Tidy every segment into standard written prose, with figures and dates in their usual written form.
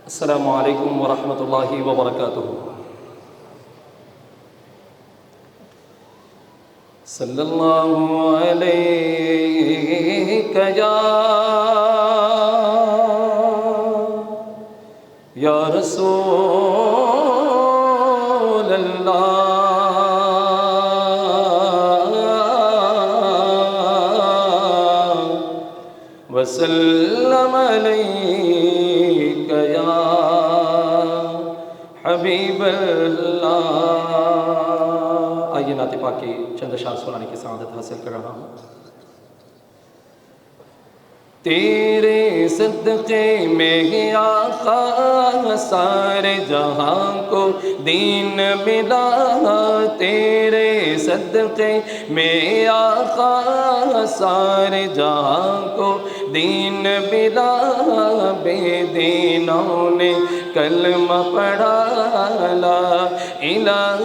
السلام علیکم ورحمۃ اللہ وبرکاتہ۔ صلی اللہ علیہ یا رسول اللہ وسلم علیک یا حبیب اللہ۔ آئیے نعت پاک کی چند اشعار سنانے کی سعادت حاصل کر رہا ہوں۔ تیرے صدقے میں آقا سارے جہاں کو دین ملا، تیرے صدقے میں آقا سارے جہاں کو دین ملا، بے دینوں نے کلمہ پڑھا لا الہ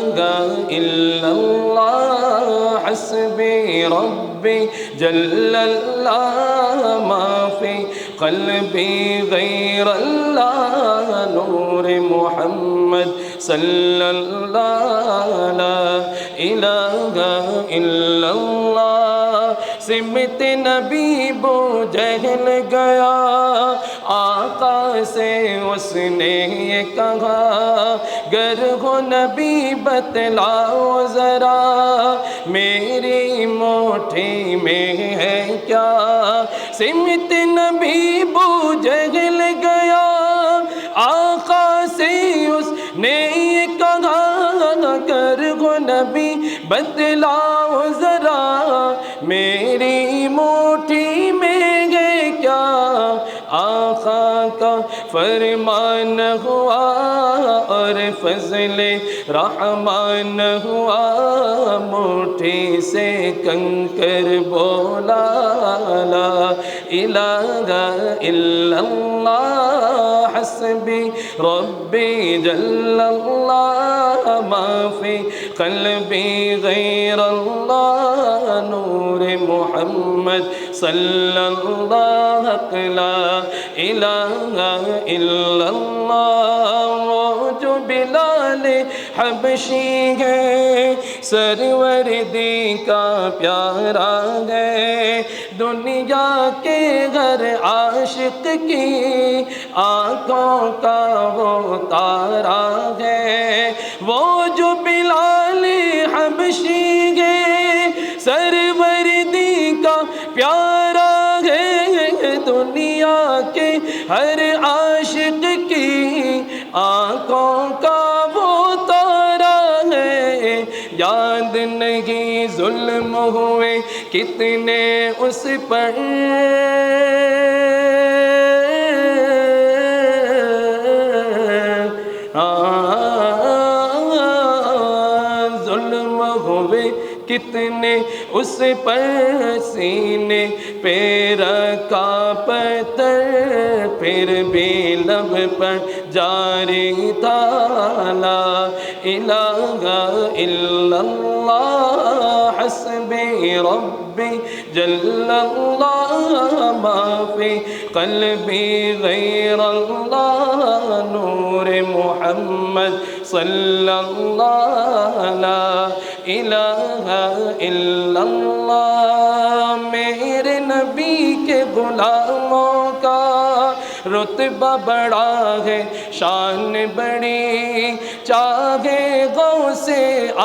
الا اللہ حسبی ربی جل اللہ ما فی قلبی غیر اللہ نور محمد صلی اللہ لا الہ الا اللہ۔ سمت نبی بو جہل گیا، آقا سے اس نے یہ کہا گر ہو نبی بتلاؤ ذرا میری موٹھی میں ہے کیا۔ سمت نبی بو جہل گیا، آقا سے اس نے یہ کہا گر ہو نبی بتلاؤ ذرا میری موٹھی میں ہے کیا۔ آقا کا فرمان ہوا اور فضل رحمان ہوا، موٹھی سے کنکر بولا لا الہ الا اللہ حسبی ربی جل اللہ ما فی قلبی غیر اللہ نور محمد صلی اللہ لا الہ الا اللہ۔ وہ جو بلال حبشی ہے سروردی کا پیارا ہے، دنیا کے ہر عاشق کی آنکھوں کا وہ تارا ہے۔ وہ جو بلال حبشی ہے سروردی کا پیارا ہے، دنیا کے ہر عاشق کی آنکھوں کا وہ تارا ہے۔ یاد نہیں ظلم ہوئے کتنے اس پر، ظلم ہوئے کتنے اس پر، سینے پہ رکھا پتھر پھر بھی لب پر جاری تھا لا الہ الا اللہ حسبی ربی جل اللہ ما فی قلبی غیر اللہ نور محمد صلی اللہ لا الہ الا اللہ۔ میرے نبی کے غلاموں کا رتبہ بڑا ہے، شان بڑی، چاہے غوث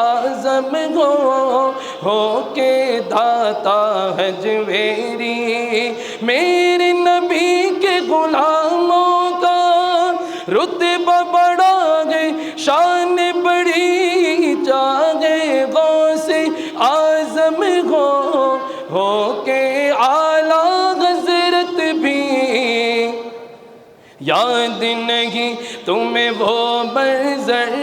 اعظم ہو کے داتا حجویری۔ میرے نبی کے غلاموں کا رتبہ بڑا ہے، شان بڑی، چاہے غوث اعظم ہو کے اعلیٰ حضرت بھی۔ یاد نہیں تمہیں وہ منظر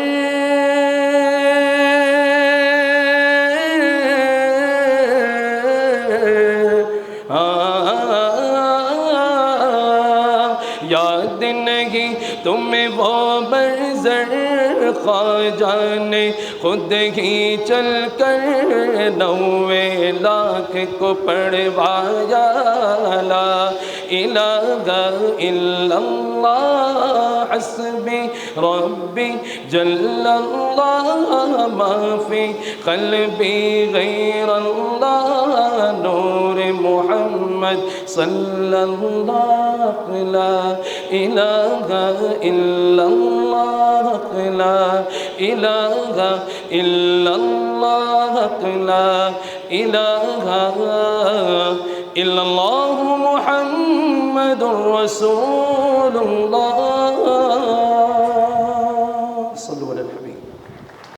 یاد نہیں تمہیں وہ منظر خواجہ نے خود ہی چل کر 90 لاکھ کو پڑھوایا لا الہ الا اللہ حسبی ربی جل اللہ ما فی قلبی غیر اللہ نور محمد صلی اللہ لا الہ الا اللہ لا الہ الا اللہ لا الہ الا اللہ محمد رسول اللہ